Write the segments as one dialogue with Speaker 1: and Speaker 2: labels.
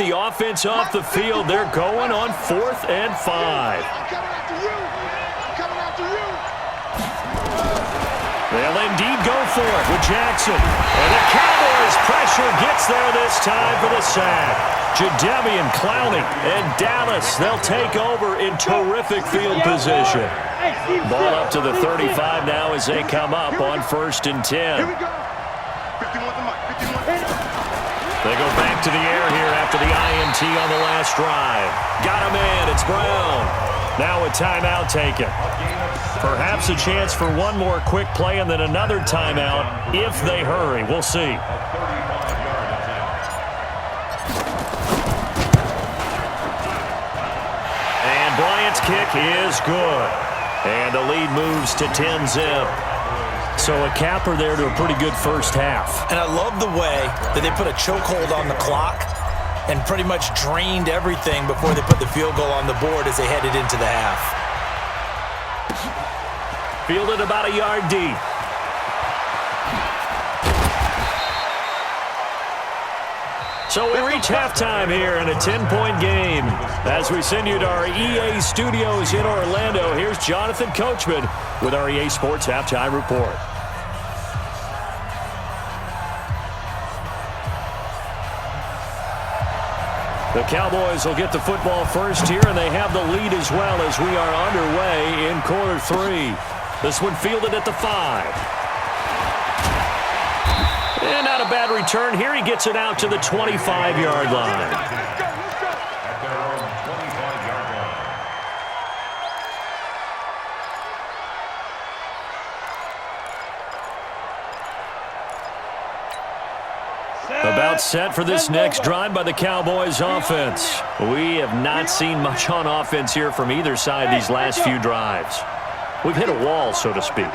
Speaker 1: the offense off the field. They're going on 4th and 5. They'll indeed go for it with Jackson. And the Cowboys pressure gets there this time for the sack. Jadeveon Clowney and Dallas, they'll take over in terrific field position. Ball up to the 35 now as they come up on 1st and 10. They go back to the air here after the INT on the last drive. Got him in. It's Brown. Now a timeout taken. Perhaps a chance for one more quick play and then another timeout if they hurry. We'll see. And Bryant's kick is good. And the lead moves to 10-zip. So a capper there to a pretty good first half.
Speaker 2: And I love the way that they put a chokehold on the clock and pretty much drained everything before they put the field goal on the board as they headed into the half.
Speaker 1: Fielded about a yard deep. So we reach halftime here in a 10-point game. As we send you to our EA studios in Orlando, here's Jonathan Coachman with our EA Sports Halftime Report. The Cowboys will get the football first here, and they have the lead as well as we are underway in quarter 3. This one fielded at the 5. And not a bad return here. He gets it out to the 25-yard line. About set for this next drive by the Cowboys offense. We have not seen much on offense here from either side these last few drives. We've hit a wall, so to speak.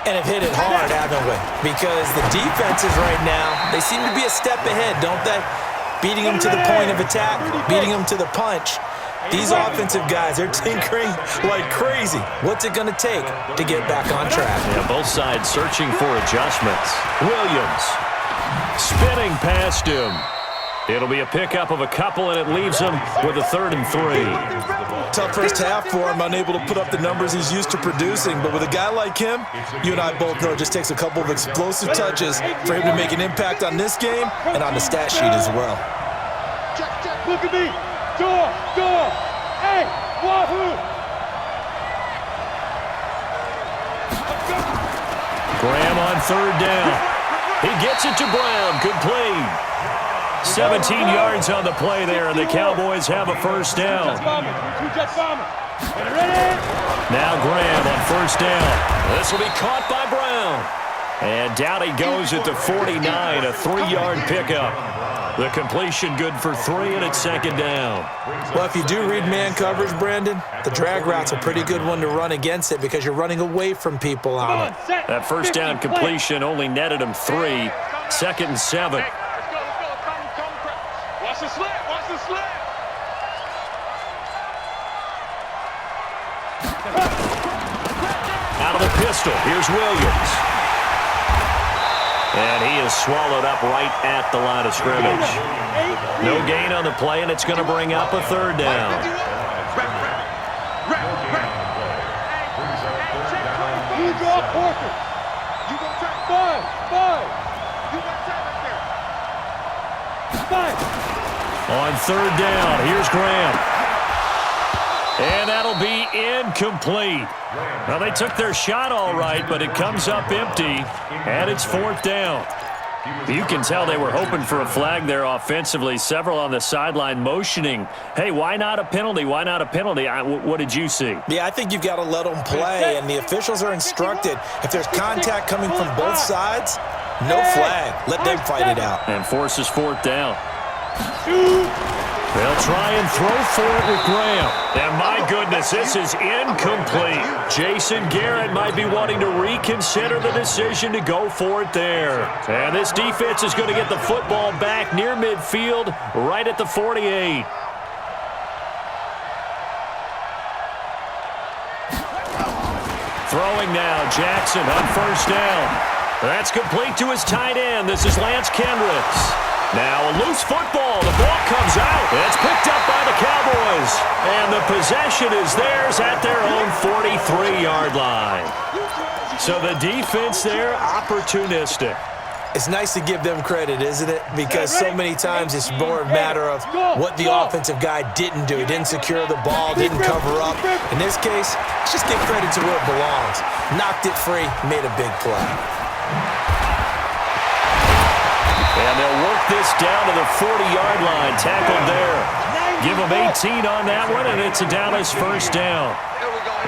Speaker 2: And have hit it hard, haven't we? Because the defenses right now, they seem to be a step ahead, don't they? Beating them to the point of attack, beating them to the punch. These offensive guys, they're tinkering like crazy. What's it going to take to get back on track?
Speaker 1: Yeah, both sides searching for adjustments. Williams spinning past him. It'll be a pickup of a couple, and it leaves him with a 3rd and 3.
Speaker 2: Tough first half for him, unable to put up the numbers he's used to producing. But with a guy like him, you and I both know it just takes a couple of explosive touches for him to make an impact on this game and on the stat sheet as well.
Speaker 3: Check, look at me. Door. Hey, wahoo.
Speaker 1: Graham on 3rd down. He gets it to Brown. Complete. 17 yards on the play there, and the Cowboys have a first down. Now Graham on 1st down. This will be caught by Brown. And down he goes at the 49, a 3-yard pickup. The completion good for 3, and it's 2nd down.
Speaker 2: Well, if you do read man coverage, Brandon, the drag route's a pretty good one to run against it because you're running away from people on it.
Speaker 1: That first down completion only netted him 3. 2nd and 7.
Speaker 3: Watch the slip.
Speaker 1: Out of the pistol, here's Williams. And he is swallowed up right at the line of scrimmage. No gain on the play, and it's going to bring up a 3rd down.
Speaker 3: You go Porter. You go five. You got time up there. 5.
Speaker 1: On 3rd down, here's Graham. And that'll be incomplete. Well, they took their shot all right, but it comes up empty, and it's 4th down. You can tell they were hoping for a flag there offensively. Several on the sideline motioning, hey, why not a penalty? Why not a penalty? What did you see?
Speaker 2: Yeah, I think you've got to let them play, and the officials are instructed. If there's contact coming from both sides, no flag. Let them fight it out.
Speaker 1: And forces 4th down. They'll try and throw for it with Graham. And my goodness, this is incomplete. Jason Garrett might be wanting to reconsider the decision to go for it there. And this defense is going to get the football back near midfield, right at the 48. Throwing now, Jackson on 1st down. That's complete to his tight end. This is Lance Kendricks. Now a loose football. The ball comes out. possession is theirs at their own 43-yard line. So the defense there, opportunistic.
Speaker 2: It's nice to give them credit, isn't it? Because so many times it's more a matter of what the offensive guy didn't do. He didn't secure the ball, didn't cover up. In this case, let's just give credit to where it belongs. Knocked it free, made a big play.
Speaker 1: And they'll work this down to the 40-yard line. Tackled there. Give them 18 on that one, and it's a Dallas first down.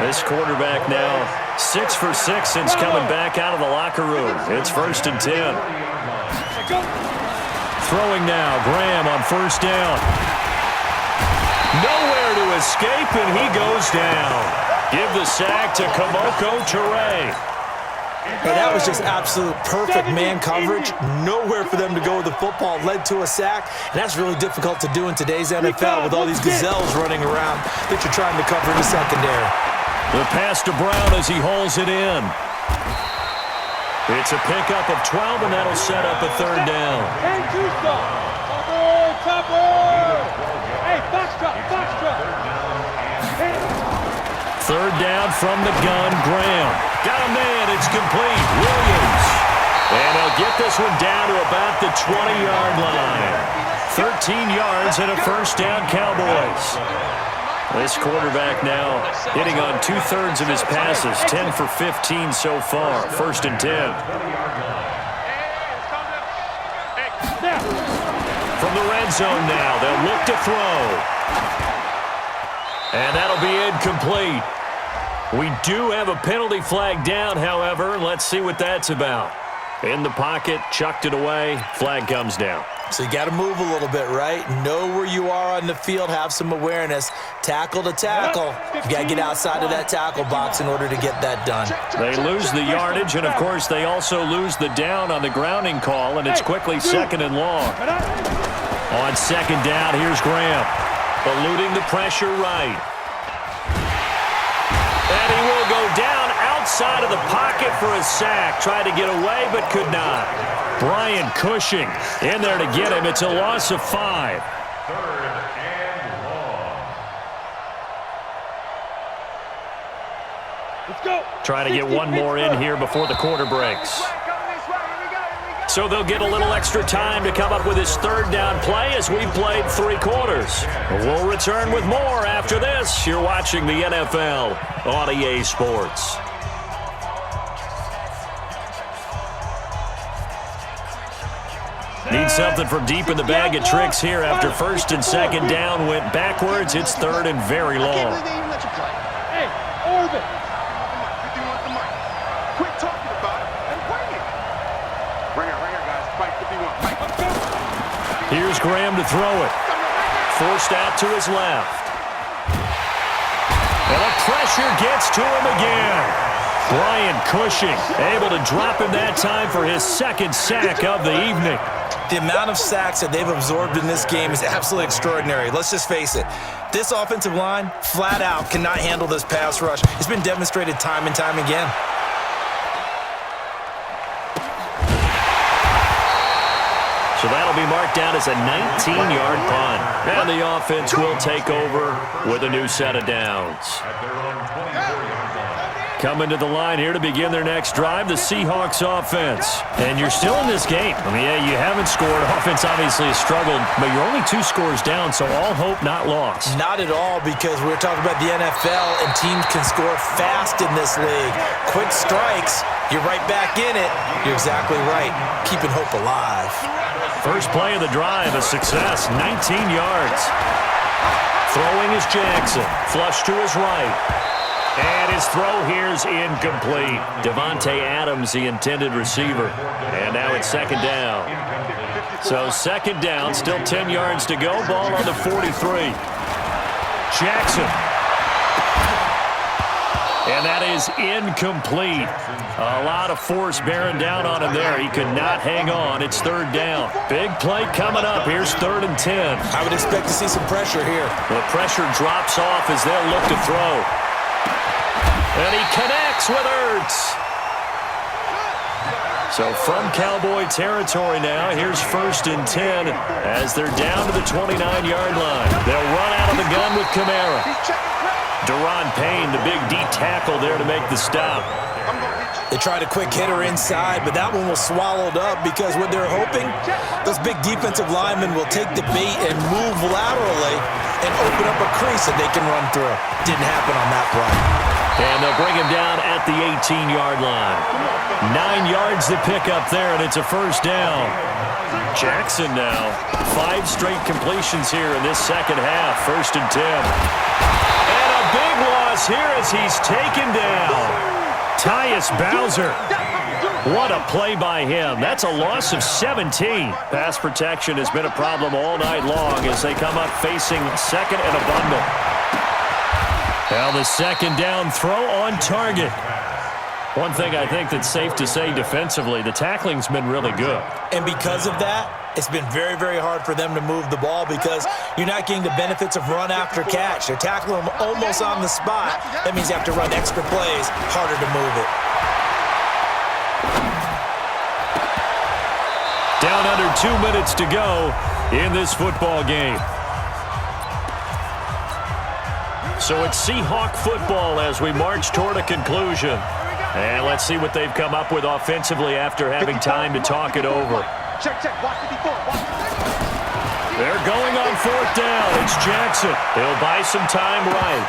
Speaker 1: This quarterback now 6 for 6 since coming back out of the locker room. It's 1st and 10. Throwing now, Graham on first down. Nowhere to escape, and he goes down. Give the sack to Kamoko Toure.
Speaker 2: And that was just absolute perfect man coverage. Nowhere for them to go with the football. Led to a sack. And that's really difficult to do in today's NFL with all these gazelles running around that you're trying to cover in the secondary.
Speaker 1: The pass to Brown as he hauls it in. It's a pickup of 12, and that'll set up a 3rd down.
Speaker 3: And Topper! Hey, foxtrot!
Speaker 1: 3rd down from the gun, Graham. Got a man, it's complete. Williams. And he'll get this one down to about the 20-yard line. 13 yards and a 1st down, Cowboys. This quarterback now hitting on 2/3 of his passes, 10 for 15 so far. 1st and 10. From the red zone now, they'll look to throw. And that'll be incomplete. We do have a penalty flag down, however. Let's see what that's about. In the pocket, chucked it away, flag comes down.
Speaker 2: So you got to move a little bit, right? Know where you are on the field, have some awareness. Tackle to tackle. You got to get outside of that tackle box in order to get that done.
Speaker 1: They lose the yardage, and, of course, they also lose the down on the grounding call, and it's quickly 2nd and long. On 2nd down, here's Graham. Eluding the pressure right. And he will go down outside of the pocket for a sack. Tried to get away, but could not. Brian Cushing in there to get him. It's a loss of 5.
Speaker 3: 3rd and long. Let's go.
Speaker 1: Trying to get one more in here before the quarter breaks. So they'll get a little extra time to come up with his 3rd down play as we've played 3 quarters. We'll return with more after this. You're watching the NFL on EA Sports. Need something from deep in the bag of tricks here after 1st and 2nd down went backwards. It's 3rd and very long.
Speaker 3: Hey, Orbit.
Speaker 4: Quit talking about it and bring it. Bring it, guys. Fight 51.
Speaker 1: Here's Graham to throw it. Forced out to his left. And the pressure gets to him again. Brian Cushing able to drop him that time for his 2nd sack of the evening.
Speaker 2: The amount of sacks that they've absorbed in this game is absolutely extraordinary. Let's just face it. This offensive line, flat out, cannot handle this pass rush. It's been demonstrated time and time again.
Speaker 1: So that'll be marked down as a 19-yard punt. And the offense will take over with a new set of downs. Coming to the line here to begin their next drive, the Seahawks offense. And you're still in this game. I mean, yeah, you haven't scored. Offense obviously has struggled, but you're only 2 scores down, so all hope not lost.
Speaker 2: Not at all, because we're talking about the NFL, and teams can score fast in this league. Quick strikes, you're right back in it. You're exactly right. Keeping hope alive.
Speaker 1: First play of the drive, a success, 19 yards. Throwing is Jackson. Flush to his right. And his throw here is incomplete. Devontae Adams, the intended receiver. And now it's 2nd down. So 2nd down, still 10 yards to go. Ball on the 43. Jackson. And that is incomplete. A lot of force bearing down on him there. He could not hang on. It's 3rd down. Big play coming up. Here's 3rd and 10.
Speaker 2: I would expect to see some pressure here.
Speaker 1: The pressure drops off as they'll look to throw. And he connects with Ertz. So from Cowboy territory now, here's 1st and 10 as they're down to the 29-yard line. They'll run out of the gun with Kamara. Deron Payne, the big D tackle there to make the stop.
Speaker 2: They tried a quick hitter inside, but that one was swallowed up because what they're hoping, those big defensive linemen will take the bait and move laterally and open up a crease that they can run through. Didn't happen on that play.
Speaker 1: And they'll bring him down at the 18-yard line. 9 yards to pick up there, and it's a first down. Jackson now, 5 straight completions here in this second half. 1st and 10. And a big loss here as he's taken down. Tyus Bowser. What a play by him. That's a loss of 17. Pass protection has been a problem all night long as they come up facing second and a bundle. Now the second down throw on target. One thing I think that's safe to say defensively, the tackling's been really good.
Speaker 2: And because of that, it's been very, very hard for them to move the ball because you're not getting the benefits of run after catch. They're tackling them almost on the spot. That means you have to run extra plays, harder to move it.
Speaker 1: Down under 2 minutes to go in this football game. So it's Seahawk football as we march toward a conclusion. And let's see what they've come up with offensively after having time to talk it over.
Speaker 3: Check, watch the defense.
Speaker 1: They're going on 4th down. It's Jackson. He'll buy some time right.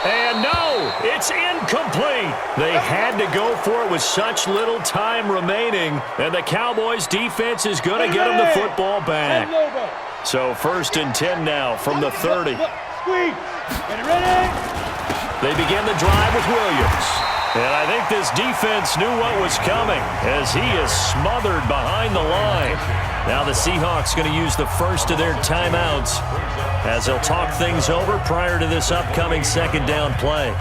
Speaker 1: And no, it's incomplete. They had to go for it with such little time remaining. And the Cowboys defense is going to get them the football back. So 1st and 10 now from the 30.
Speaker 3: Squeeze. Get it ready.
Speaker 1: They begin the drive with Williams. And I think this defense knew what was coming as he is smothered behind the line. Now the Seahawks going to use the first of their timeouts as they'll talk things over prior to this upcoming second down play.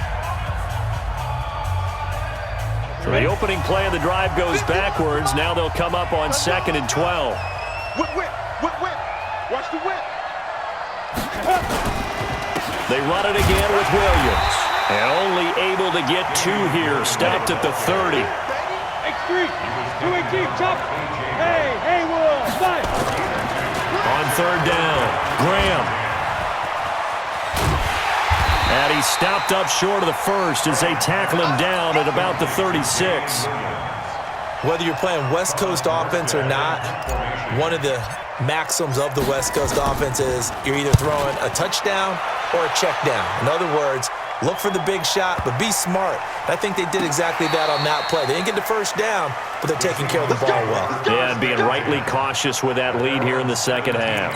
Speaker 1: So the opening play of the drive goes backwards. Now they'll come up on 2nd and 12.
Speaker 3: Whip. Watch the whip.
Speaker 1: They run it again with Williams. And only able to get 2 here. Stopped at the 30.
Speaker 3: X3. 2-8 chop. Hey, Will. Fight.
Speaker 1: On 3rd down, Graham. And he stopped up short of the first as they tackle him down at about the 36.
Speaker 2: Whether you're playing West Coast offense or not, one of the maxims of the West Coast offense is you're either throwing a touchdown or a check down. In other words, look for the big shot, but be smart. I think they did exactly that on that play. They didn't get the first down, but they're taking care of the ball well.
Speaker 1: Yeah, and being rightly cautious with that lead here in the second half.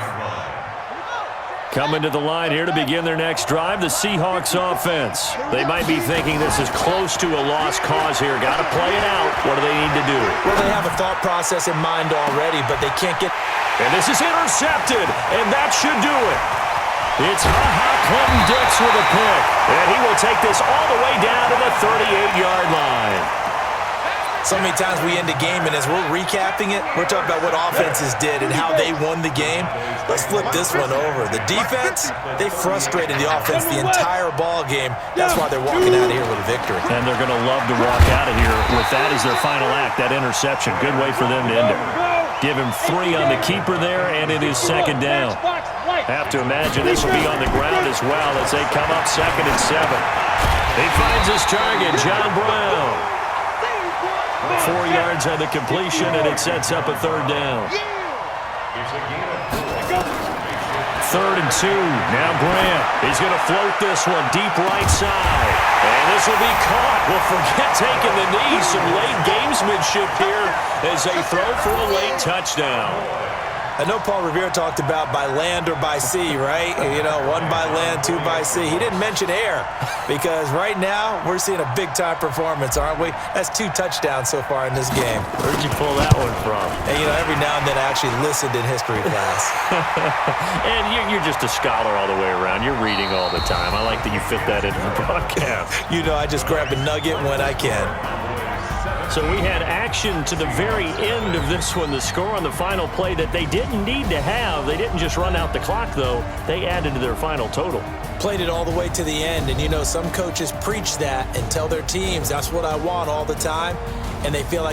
Speaker 1: Coming to the line here to begin their next drive, the Seahawks offense. They might be thinking this is close to a lost cause here. Got to play it out. What do they need to do?
Speaker 2: Well, they have a thought process in mind already, but they can't get...
Speaker 1: And this is intercepted, and that should do it. It's Clinton-Dix with a pick, and he will take this all the way down to the 38-yard line.
Speaker 2: So many times we end a game, and as we're recapping it, we're talking about what offenses did and how they won the game. Let's flip this one over. The defense, they frustrated the offense the entire ball game. That's why they're walking out of here with a victory.
Speaker 1: And they're going to love to walk out of here with that as their final act, that interception. Good way for them to end it. Give him 3 on the keeper there, and it is 2nd down. Have to imagine this will be on the ground as well as they come up 2nd and 7. He finds his target, John Brown. 4 yards on the completion, and it sets up a 3rd down. 3rd and 2. Now Graham. He's going to float this one deep right side. And this will be caught. Well, forget taking the knee. Some late gamesmanship here as they throw for a late touchdown.
Speaker 2: I know Paul Revere talked about by land or by sea, right? You know, 1 by land, 2 by sea. He didn't mention air because right now we're seeing a big-time performance, aren't we? That's 2 touchdowns so far in this game.
Speaker 1: Where'd you pull that one from?
Speaker 2: And, you know, every now and then I actually listened in history class.
Speaker 1: And you're just a scholar all the way around. You're reading all the time. I like that you fit that into the broadcast.
Speaker 2: You know, I just grab a nugget when I can.
Speaker 1: So we had action to the very end of this one. The score on the final play that they didn't need to have. They didn't just run out the clock, though. They added to their final total.
Speaker 2: Played it all the way to the end. And, you know, some coaches preach that and tell their teams, that's what I want all the time. And they feel like